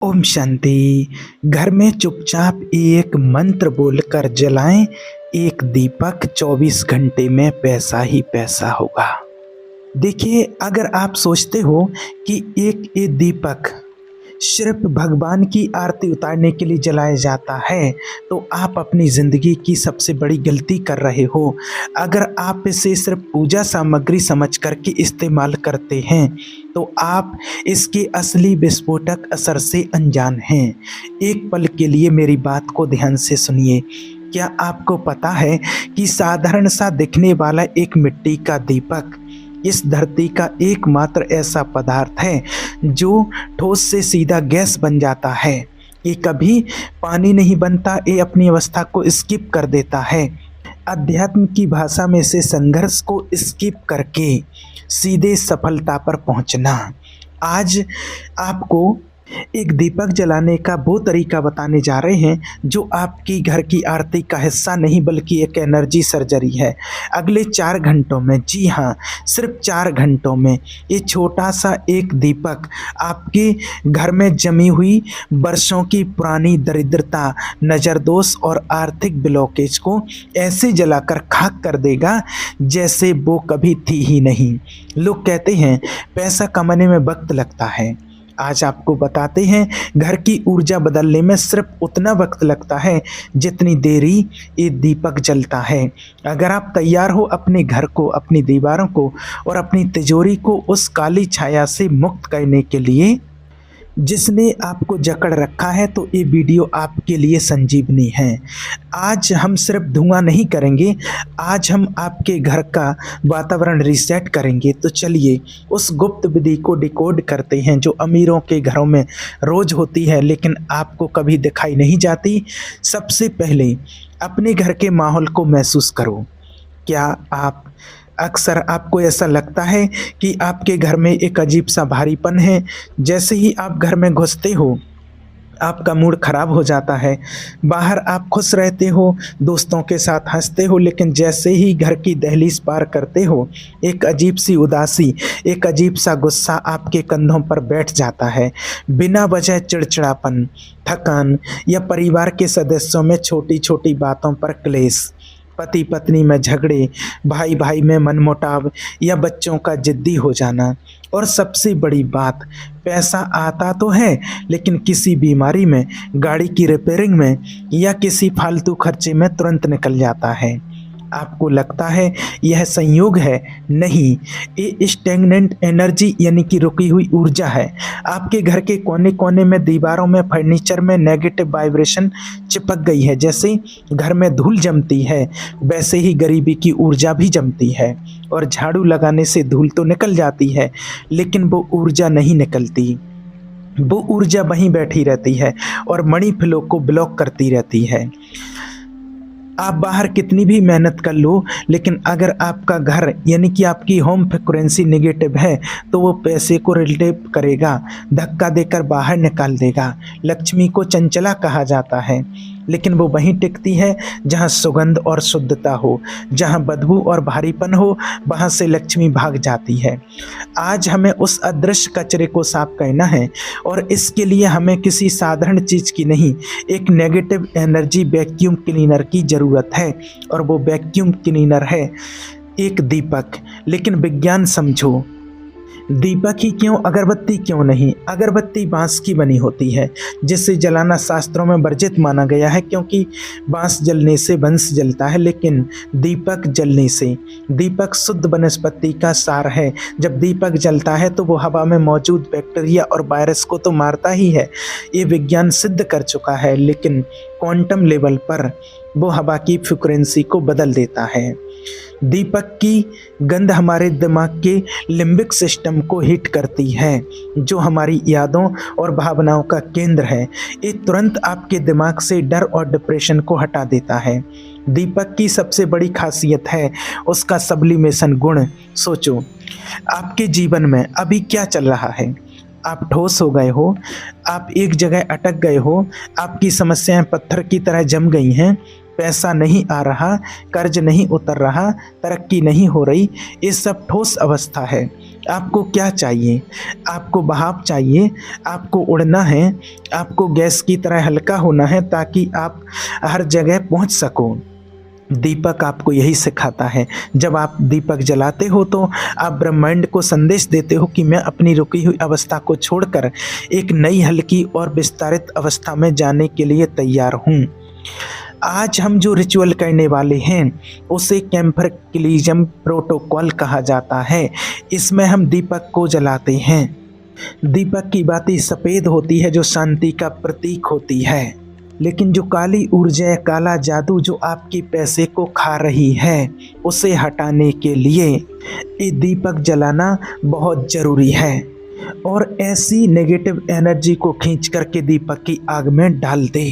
ओम शांति। घर में चुपचाप एक मंत्र बोलकर जलाएं, एक दीपक 24 घंटे में पैसा ही पैसा होगा। देखिए, अगर आप सोचते हो कि एक ये दीपक सिर्फ भगवान की आरती उतारने के लिए जलाया जाता है, तो आप अपनी ज़िंदगी की सबसे बड़ी गलती कर रहे हो। अगर आप इसे सिर्फ पूजा सामग्री समझ कर के इस्तेमाल करते हैं, तो आप इसके असली विस्फोटक असर से अनजान हैं। एक पल के लिए मेरी बात को ध्यान से सुनिए। क्या आपको पता है कि साधारण सा दिखने वाला एक मिट्टी का दीपक इस धरती का एकमात्र ऐसा पदार्थ है जो ठोस से सीधा गैस बन जाता है। ये कभी पानी नहीं बनता, ये अपनी अवस्था को स्किप कर देता है। अध्यात्म की भाषा में से संघर्ष को स्किप करके सीधे सफलता पर पहुंचना। आज आपको एक दीपक जलाने का वो तरीका बताने जा रहे हैं जो आपकी घर की आरती का हिस्सा नहीं बल्कि एक एनर्जी सर्जरी है। अगले 4 घंटों में, जी हाँ, सिर्फ 4 घंटों में ये छोटा सा एक दीपक आपके घर में जमी हुई वर्षों की पुरानी दरिद्रता, नज़र दोष और आर्थिक ब्लॉकेज को ऐसे जलाकर खाक कर देगा जैसे वो कभी थी ही नहीं। लोग कहते हैं पैसा कमाने में वक्त लगता है। आज आपको बताते हैं घर की ऊर्जा बदलने में सिर्फ उतना वक्त लगता है जितनी देरी ये दीपक जलता है। अगर आप तैयार हो अपने घर को, अपनी दीवारों को और अपनी तिजोरी को उस काली छाया से मुक्त करने के लिए जिसने आपको जकड़ रखा है, तो ये वीडियो आपके लिए संजीवनी है। आज हम सिर्फ धुआं नहीं करेंगे, आज हम आपके घर का वातावरण रीसेट करेंगे। तो चलिए उस गुप्त विधि को डिकोड करते हैं जो अमीरों के घरों में रोज होती है लेकिन आपको कभी दिखाई नहीं जाती। सबसे पहले अपने घर के माहौल को महसूस करो। क्या अक्सर आपको ऐसा लगता है कि आपके घर में एक अजीब सा भारीपन है? जैसे ही आप घर में घुसते हो आपका मूड खराब हो जाता है। बाहर आप खुश रहते हो, दोस्तों के साथ हंसते हो, लेकिन जैसे ही घर की दहलीज पार करते हो एक अजीब सी उदासी, एक अजीब सा गुस्सा आपके कंधों पर बैठ जाता है। बिना वजह चिड़चिड़ापन, थकान या परिवार के सदस्यों में छोटी छोटी बातों पर क्लेश, पति पत्नी में झगड़े, भाई भाई में मनमुटाव या बच्चों का जिद्दी हो जाना। और सबसे बड़ी बात, पैसा आता तो है लेकिन किसी बीमारी में, गाड़ी की रिपेयरिंग में या किसी फालतू खर्चे में तुरंत निकल जाता है। आपको लगता है यह संयोग है? नहीं, ये स्टैग्नेंट एनर्जी यानी कि रुकी हुई ऊर्जा है। आपके घर के कोने कोने में, दीवारों में, फर्नीचर में नेगेटिव वाइब्रेशन चिपक गई है। जैसे घर में धूल जमती है वैसे ही गरीबी की ऊर्जा भी जमती है। और झाड़ू लगाने से धूल तो निकल जाती है लेकिन वो ऊर्जा नहीं निकलती। वो ऊर्जा वहीं बैठी रहती है और मनी फ्लो को ब्लॉक करती रहती है। आप बाहर कितनी भी मेहनत कर लो, लेकिन अगर आपका घर यानी कि आपकी होम फ्रीक्वेंसी नेगेटिव है तो वो पैसे को रिलेटिव करेगा, धक्का देकर बाहर निकाल देगा। लक्ष्मी को चंचला कहा जाता है लेकिन वो वहीं टिकती है जहाँ सुगंध और शुद्धता हो। जहाँ बदबू और भारीपन हो वहाँ से लक्ष्मी भाग जाती है। आज हमें उस अदृश्य कचरे को साफ करना है और इसके लिए हमें किसी साधारण चीज़ की नहीं, एक नेगेटिव एनर्जी वैक्यूम क्लीनर की ज़रूरत है। और वो वैक्यूम क्लीनर है एक दीपक। लेकिन विज्ञान समझो, दीपक ही क्यों, अगरबत्ती क्यों नहीं? अगरबत्ती बांस की बनी होती है जिसे जलाना शास्त्रों में वर्जित माना गया है क्योंकि बांस जलने से वंश जलता है, लेकिन दीपक जलने से, दीपक शुद्ध वनस्पति का सार है। जब दीपक जलता है तो वो हवा में मौजूद बैक्टीरिया और वायरस को तो मारता ही है, ये विज्ञान सिद्ध कर चुका है, लेकिन क्वांटम लेवल पर वो हवा की फ्रीक्वेंसी को बदल देता है। दीपक की गंध हमारे दिमाग के लिम्बिक सिस्टम को हिट करती है जो हमारी यादों और भावनाओं का केंद्र है। ये तुरंत आपके दिमाग से डर और डिप्रेशन को हटा देता है। दीपक की सबसे बड़ी खासियत है उसका सब्लिमेशन गुण। सोचो, आपके जीवन में अभी क्या चल रहा है? आप ठोस हो गए हो, आप एक जगह अटक गए हो, आपकी समस्याएं पत्थर की तरह जम गई हैं, पैसा नहीं आ रहा, कर्ज नहीं उतर रहा, तरक्की नहीं हो रही। ये सब ठोस अवस्था है। आपको क्या चाहिए? आपको भाप चाहिए, आपको उड़ना है, आपको गैस की तरह हल्का होना है ताकि आप हर जगह पहुंच सको। दीपक आपको यही सिखाता है। जब आप दीपक जलाते हो तो आप ब्रह्मांड को संदेश देते हो कि मैं अपनी रुकी हुई अवस्था को छोड़कर एक नई हल्की और विस्तारित अवस्था में जाने के लिए तैयार हूँ। आज हम जो रिचुअल करने वाले हैं उसे कैम्फरक्लिज्म प्रोटोकॉल कहा जाता है। इसमें हम दीपक को जलाते हैं। दीपक की बाती सफ़ेद होती है जो शांति का प्रतीक होती है, लेकिन जो काली ऊर्जा, काला जादू जो आपके पैसे को खा रही है, उसे हटाने के लिए ये दीपक जलाना बहुत ज़रूरी है। और ऐसी नेगेटिव एनर्जी को खींच करके दीपक की आग में डाल दे।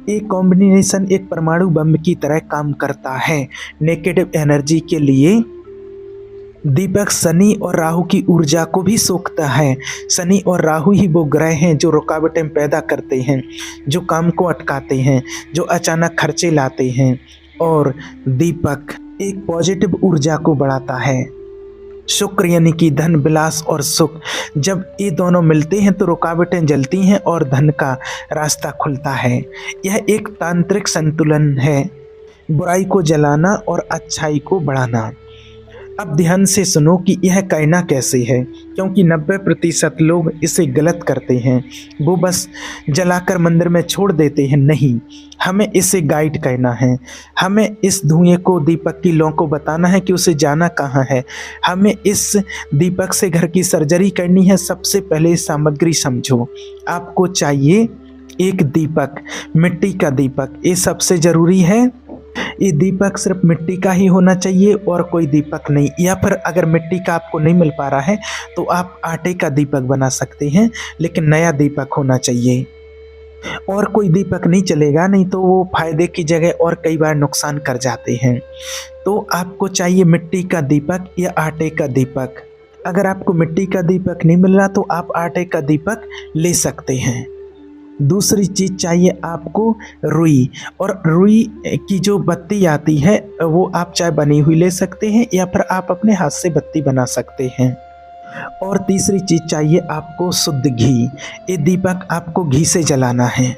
ये कॉम्बिनेशन एक परमाणु बम की तरह काम करता है। नेगेटिव एनर्जी के लिए दीपक शनि और राहु की ऊर्जा को भी सोखता है। शनि और राहु ही वो ग्रह हैं जो रुकावटें पैदा करते हैं, जो काम को अटकाते हैं, जो अचानक खर्चे लाते हैं। और दीपक एक पॉजिटिव ऊर्जा को बढ़ाता है। शुक्र यानी कि धन, विलास और सुख, जब ये दोनों मिलते हैं तो रुकावटें जलती हैं और धन का रास्ता खुलता है। यह एक तांत्रिक संतुलन है, बुराई को जलाना और अच्छाई को बढ़ाना। अब ध्यान से सुनो कि यह करना कैसे है, क्योंकि 90% लोग इसे गलत करते हैं। वो बस जलाकर मंदिर में छोड़ देते हैं। नहीं, हमें इसे गाइड करना है। हमें इस धुएं को, दीपक की लौ को बताना है कि उसे जाना कहाँ है। हमें इस दीपक से घर की सर्जरी करनी है। सबसे पहले सामग्री समझो। आपको चाहिए एक दीपक, मिट्टी का दीपक, ये सबसे ज़रूरी है। ये दीपक सिर्फ मिट्टी का ही होना चाहिए और कोई दीपक नहीं। या फिर अगर मिट्टी का आपको नहीं मिल पा रहा है तो आप आटे का दीपक बना सकते हैं, लेकिन नया दीपक होना चाहिए। और कोई दीपक नहीं चलेगा, नहीं तो वो फायदे की जगह और कई बार नुकसान कर जाते हैं। तो आपको चाहिए मिट्टी का दीपक या आटे का दीपक। अगर आपको मिट्टी का दीपक नहीं मिल रहा तो आप आटे का दीपक ले सकते हैं। दूसरी चीज़ चाहिए आपको रुई, और रुई की जो बत्ती आती है वो आप चाहे बनी हुई ले सकते हैं या फिर आप अपने हाथ से बत्ती बना सकते हैं। और तीसरी चीज़ चाहिए आपको शुद्ध घी। ये दीपक आपको घी से जलाना है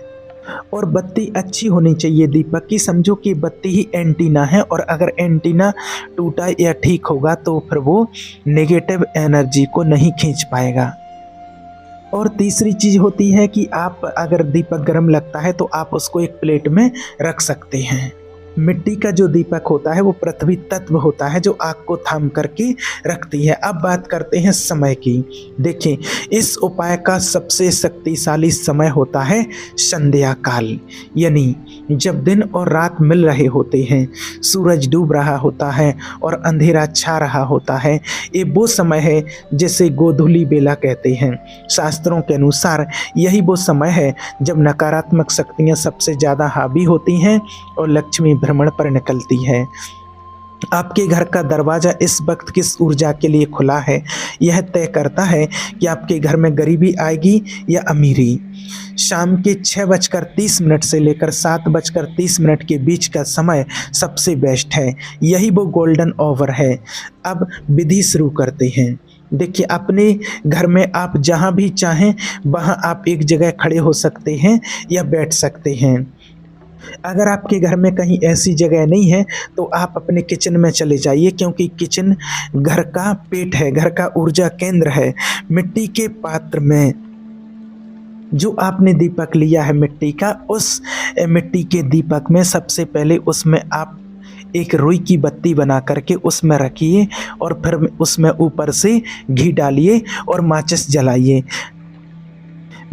और बत्ती अच्छी होनी चाहिए दीपक की। समझो कि बत्ती ही एंटीना है, और अगर एंटीना टूटा या ठीक होगा तो फिर वो नेगेटिव एनर्जी को नहीं खींच पाएगा। और तीसरी चीज़ होती है कि आप अगर दीपक गर्म लगता है तो आप उसको एक प्लेट में रख सकते हैं। मिट्टी का जो दीपक होता है वो पृथ्वी तत्व होता है जो आग को थाम करके रखती है। अब बात करते हैं समय की। देखिए, इस उपाय का सबसे शक्तिशाली समय होता है संध्या काल, यानी जब दिन और रात मिल रहे होते हैं, सूरज डूब रहा होता है और अंधेरा छा रहा होता है। ये वो समय है जिसे गोधूली बेला कहते हैं। शास्त्रों के अनुसार यही वो समय है जब नकारात्मक शक्तियाँ सबसे ज़्यादा हावी होती हैं और लक्ष्मी भ्रमण पर निकलती है। आपके घर का दरवाज़ा इस वक्त किस ऊर्जा के लिए खुला है, यह तय करता है कि आपके घर में गरीबी आएगी या अमीरी। शाम के 6:30 से लेकर 7:30 के बीच का समय सबसे बेस्ट है। यही वो गोल्डन आवर है। अब विधि शुरू करते हैं। देखिए, अपने घर में आप जहाँ भी चाहें वहाँ आप एक जगह खड़े हो सकते हैं या बैठ सकते हैं। अगर आपके घर में कहीं ऐसी जगह नहीं है तो आप अपने किचन में चले जाइए, क्योंकि किचन घर का पेट है, घर का ऊर्जा केंद्र है। मिट्टी के पात्र में जो आपने दीपक लिया है मिट्टी का, उस मिट्टी के दीपक में सबसे पहले उसमें आप एक रुई की बत्ती बना करके उसमें रखिए और फिर उसमें ऊपर से घी डालिए और माचिस जलाइए।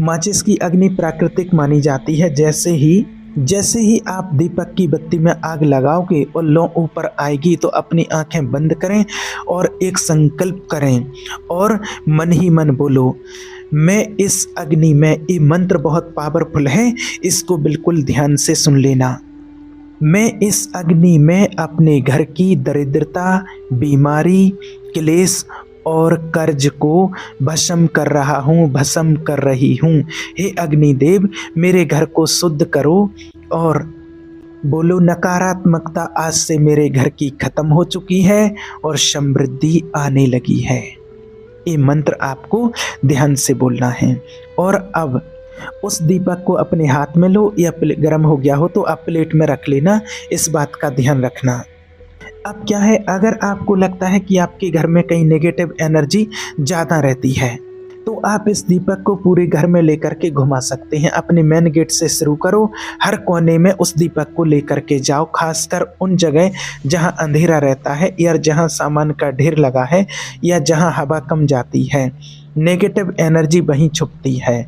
माचिस की अग्नि प्राकृतिक मानी जाती है। जैसे ही आप दीपक की बत्ती में आग लगाओगे और लौ ऊपर आएगी तो अपनी आंखें बंद करें और एक संकल्प करें और मन ही मन बोलो, मैं इस अग्नि में, ये मंत्र बहुत पावरफुल है, इसको बिल्कुल ध्यान से सुन लेना। मैं इस अग्नि में अपने घर की दरिद्रता, बीमारी, क्लेश और कर्ज को भस्म कर रहा हूँ, भस्म कर रही हूँ। हे अग्निदेव, मेरे घर को शुद्ध करो और बोलो, नकारात्मकता आज से मेरे घर की खत्म हो चुकी है और समृद्धि आने लगी है। ये मंत्र आपको ध्यान से बोलना है। और अब उस दीपक को अपने हाथ में लो, या गर्म हो गया हो तो आप प्लेट में रख लेना, इस बात का ध्यान रखना। अब क्या है, अगर आपको लगता है कि आपके घर में कहीं नेगेटिव एनर्जी ज़्यादा रहती है तो आप इस दीपक को पूरे घर में लेकर के घुमा सकते हैं। अपने मेन गेट से शुरू करो, हर कोने में उस दीपक को लेकर के जाओ, खासकर उन जगह जहां अंधेरा रहता है या जहां सामान का ढेर लगा है या जहां हवा कम जाती है। नेगेटिव एनर्जी वहीं छुपती है।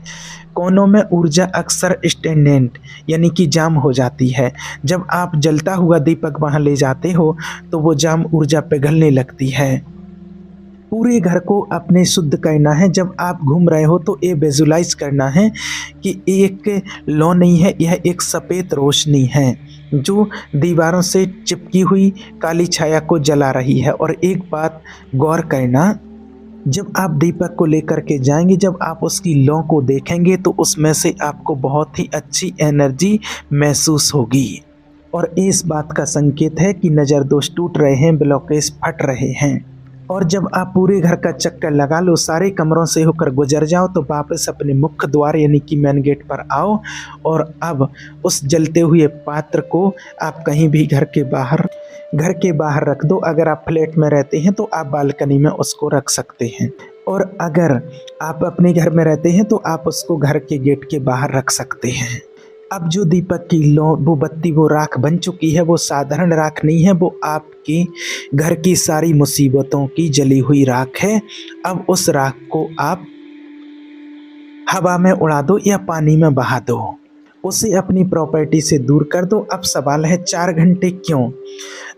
कोनों में ऊर्जा अक्सर स्टेगनेंट यानी कि जाम हो जाती है। जब आप जलता हुआ दीपक वहां ले जाते हो तो वो जाम ऊर्जा पिघलने लगती है। पूरे घर को अपने शुद्ध करना है। जब आप घूम रहे हो तो ये विजुलाइज करना है कि एक लौ नहीं है, यह एक सफ़ेद रोशनी है जो दीवारों से चिपकी हुई काली छाया को जला रही है। और एक बात गौर करना, जब आप दीपक को लेकर के जाएंगे, जब आप उसकी लौ को देखेंगे तो उसमें से आपको बहुत ही अच्छी एनर्जी महसूस होगी। और इस बात का संकेत है कि नज़र दोष टूट रहे हैं, ब्लॉकेज फट रहे हैं। और जब आप पूरे घर का चक्कर लगा लो, सारे कमरों से होकर गुजर जाओ, तो वापस अपने मुख्य द्वार यानी कि मेन गेट पर आओ। और अब उस जलते हुए पात्र को आप कहीं भी घर के बाहर रख दो। अगर आप फ्लैट में रहते हैं तो आप बालकनी में उसको रख सकते हैं, और अगर आप अपने घर में रहते हैं तो आप उसको घर के गेट के बाहर रख सकते हैं। अब जो दीपक की लौ, वो बत्ती, वो राख बन चुकी है। वो साधारण राख नहीं है, वो आपकी घर की सारी मुसीबतों की जली हुई राख है। अब उस राख को आप हवा में उड़ा दो या पानी में बहा दो, उसे अपनी प्रॉपर्टी से दूर कर दो। अब सवाल है 4 घंटे क्यों?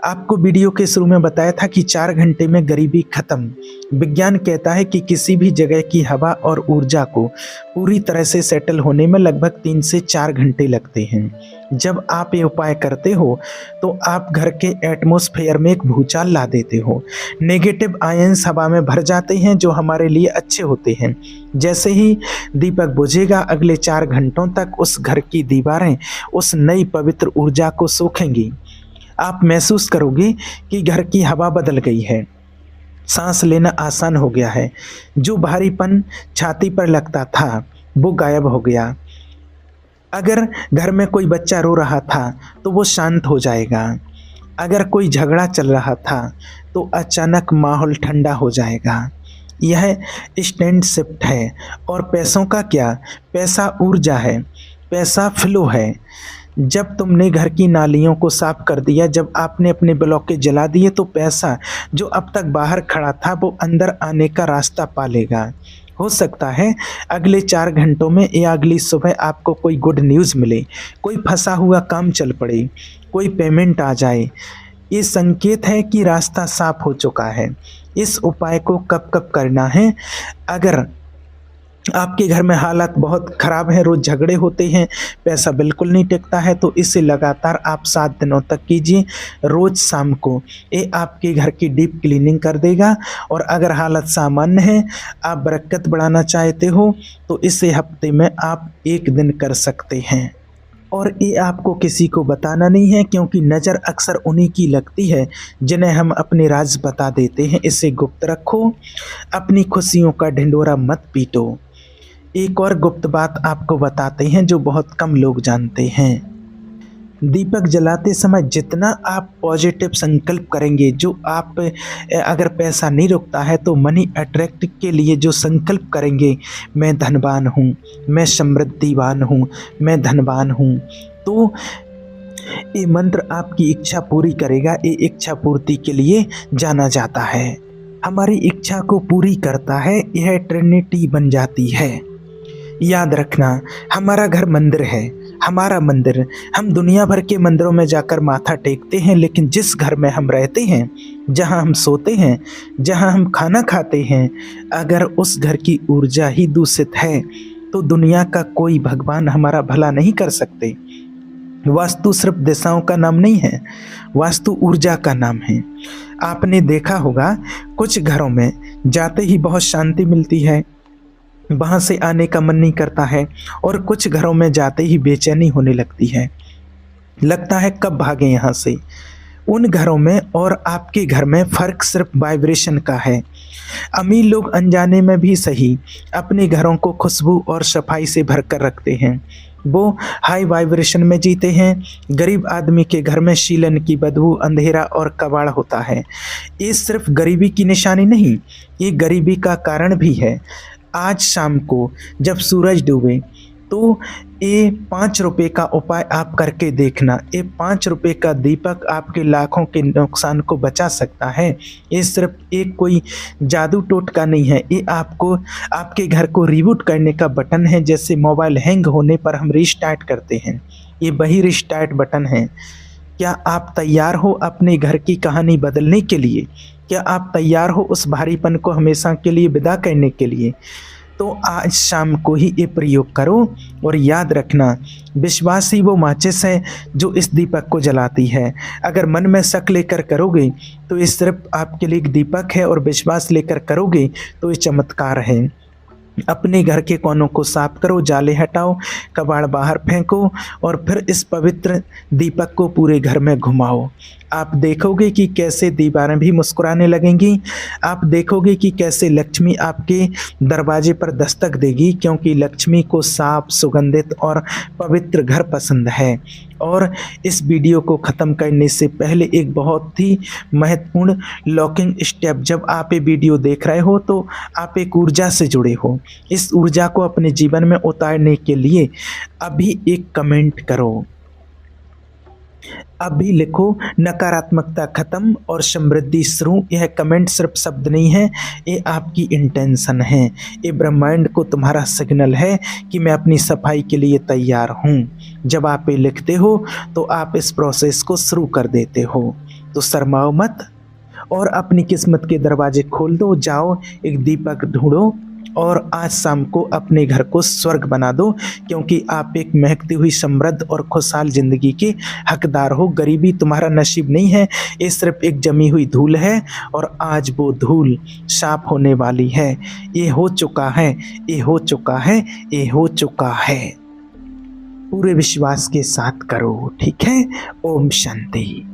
आपको वीडियो के शुरू में बताया था कि 4 घंटे में गरीबी खत्म। विज्ञान कहता है कि किसी भी जगह की हवा और ऊर्जा को पूरी तरह से सेटल होने में लगभग 3 से 4 घंटे लगते हैं। जब आप ये उपाय करते हो तो आप घर के एटमॉस्फेयर में एक भूचाल ला देते हो। नेगेटिव आयंस हवा में भर जाते हैं जो हमारे लिए अच्छे होते हैं। जैसे ही दीपक बुझेगा, अगले 4 घंटों तक उस घर की दीवारें उस नई पवित्र ऊर्जा को सोखेंगी। आप महसूस करोगे कि घर की हवा बदल गई है, सांस लेना आसान हो गया है, जो भारीपन छाती पर लगता था वो गायब हो गया। अगर घर में कोई बच्चा रो रहा था तो वो शांत हो जाएगा। अगर कोई झगड़ा चल रहा था तो अचानक माहौल ठंडा हो जाएगा। यह इंस्टेंट शिफ्ट है। और पैसों का क्या? पैसा ऊर्जा है, पैसा फ्लो है। जब तुमने घर की नालियों को साफ कर दिया, जब आपने अपने ब्लॉकेज जला दिए, तो पैसा जो अब तक बाहर खड़ा था वो अंदर आने का रास्ता पा लेगा। हो सकता है अगले 4 घंटों में या अगली सुबह आपको कोई गुड न्यूज़ मिले, कोई फंसा हुआ काम चल पड़े, कोई पेमेंट आ जाए। ये संकेत है कि रास्ता साफ हो चुका है। इस उपाय को कब कब करना है? अगर आपके घर में हालात बहुत ख़राब है, रोज़ झगड़े होते हैं, पैसा बिल्कुल नहीं टिकता है, तो इसे लगातार आप 7 दिनों तक कीजिए, रोज़ शाम को। ये आपके घर की डीप क्लीनिंग कर देगा। और अगर हालत सामान्य है, आप बरकत बढ़ाना चाहते हो, तो इसे हफ्ते में आप 1 दिन कर सकते हैं। और ये आपको किसी को बताना नहीं है, क्योंकि नज़र अक्सर उन्हीं की लगती है जिन्हें हम अपने राज बता देते हैं। इसे गुप्त रखो, अपनी खुशियों का ढिंढोरा मत पीटो। एक और गुप्त बात आपको बताते हैं जो बहुत कम लोग जानते हैं। दीपक जलाते समय जितना आप पॉजिटिव संकल्प करेंगे, जो आप अगर पैसा नहीं रुकता है तो मनी अट्रैक्ट के लिए जो संकल्प करेंगे, मैं धनवान हूँ, मैं समृद्धिवान हूँ, मैं धनवान हूँ, तो ये मंत्र आपकी इच्छा पूरी करेगा। ये इच्छा पूर्ति के लिए जाना जाता है। हमारी इच्छा को पूरी करता है, यह ट्रिनिटी बन जाती है। याद रखना, हमारा घर मंदिर है, हमारा मंदिर। हम दुनिया भर के मंदिरों में जाकर माथा टेकते हैं, लेकिन जिस घर में हम रहते हैं, जहां हम सोते हैं, जहां हम खाना खाते हैं, अगर उस घर की ऊर्जा ही दूषित है तो दुनिया का कोई भगवान हमारा भला नहीं कर सकते। वास्तु सिर्फ दिशाओं का नाम नहीं है, वास्तु ऊर्जा का नाम है। आपने देखा होगा कुछ घरों में जाते ही बहुत शांति मिलती है, वहाँ से आने का मन नहीं करता है, और कुछ घरों में जाते ही बेचैनी होने लगती है, लगता है कब भागें यहाँ से। उन घरों में और आपके घर में फ़र्क सिर्फ वाइब्रेशन का है। अमीर लोग अनजाने में भी सही अपने घरों को खुशबू और सफाई से भरकर रखते हैं। वो हाई वाइब्रेशन में जीते हैं। गरीब आदमी के घर में शीलन की बदबू, अंधेरा और कबाड़ होता है। ये सिर्फ गरीबी की निशानी नहीं, ये गरीबी का कारण भी है। आज शाम को जब सूरज डूबे तो ये 5 रुपये का उपाय आप करके देखना। ये 5 रुपये का दीपक आपके लाखों के नुकसान को बचा सकता है। ये सिर्फ एक कोई जादू टोटका नहीं है, ये आपको आपके घर को रिबूट करने का बटन है। जैसे मोबाइल हैंग होने पर हम रिस्टार्ट करते हैं, ये वही रिस्टार्ट बटन है। क्या आप तैयार हो अपने घर की कहानी बदलने के लिए? क्या आप तैयार हो उस भारीपन को हमेशा के लिए विदा करने के लिए? तो आज शाम को ही ये प्रयोग करो और याद रखना, विश्वास ही वो माचिस है जो इस दीपक को जलाती है। अगर मन में शक लेकर करोगे तो ये सिर्फ आपके लिए एक दीपक है, और विश्वास लेकर करोगे तो ये चमत्कार है। अपने घर के कोनों को साफ करो, जाले हटाओ, कबाड़ बाहर फेंको और फिर इस पवित्र दीपक को पूरे घर में घुमाओ। आप देखोगे कि कैसे दीवारें भी मुस्कुराने लगेंगी। आप देखोगे कि कैसे लक्ष्मी आपके दरवाजे पर दस्तक देगी, क्योंकि लक्ष्मी को साफ, सुगंधित और पवित्र घर पसंद है। और इस वीडियो को ख़त्म करने से पहले एक बहुत ही महत्वपूर्ण लॉकिंग स्टेप, जब आप ये वीडियो देख रहे हो तो आप एक ऊर्जा से जुड़े हो। इस ऊर्जा को अपने जीवन में उतारने के लिए अभी एक कमेंट करो। अभी लिखो, नकारात्मकता खत्म और समृद्धि शुरू। यह कमेंट सिर्फ शब्द नहीं है, ये आपकी इंटेंशन है। ये ब्रह्मांड को तुम्हारा सिग्नल है कि मैं अपनी सफाई के लिए तैयार हूँ। जब आप ये लिखते हो तो आप इस प्रोसेस को शुरू कर देते हो। तो शर्माओ मत और अपनी किस्मत के दरवाजे खोल दो। जाओ एक दीपक ढूंढो और आज शाम को अपने घर को स्वर्ग बना दो, क्योंकि आप एक महकती हुई समृद्ध और खुशहाल ज़िंदगी के हकदार हो। गरीबी तुम्हारा नसीब नहीं है, ये सिर्फ एक जमी हुई धूल है, और आज वो धूल साफ होने वाली है। ये हो चुका है, ये हो चुका है, ये हो चुका है। पूरे विश्वास के साथ करो, ठीक है? ओम शांति।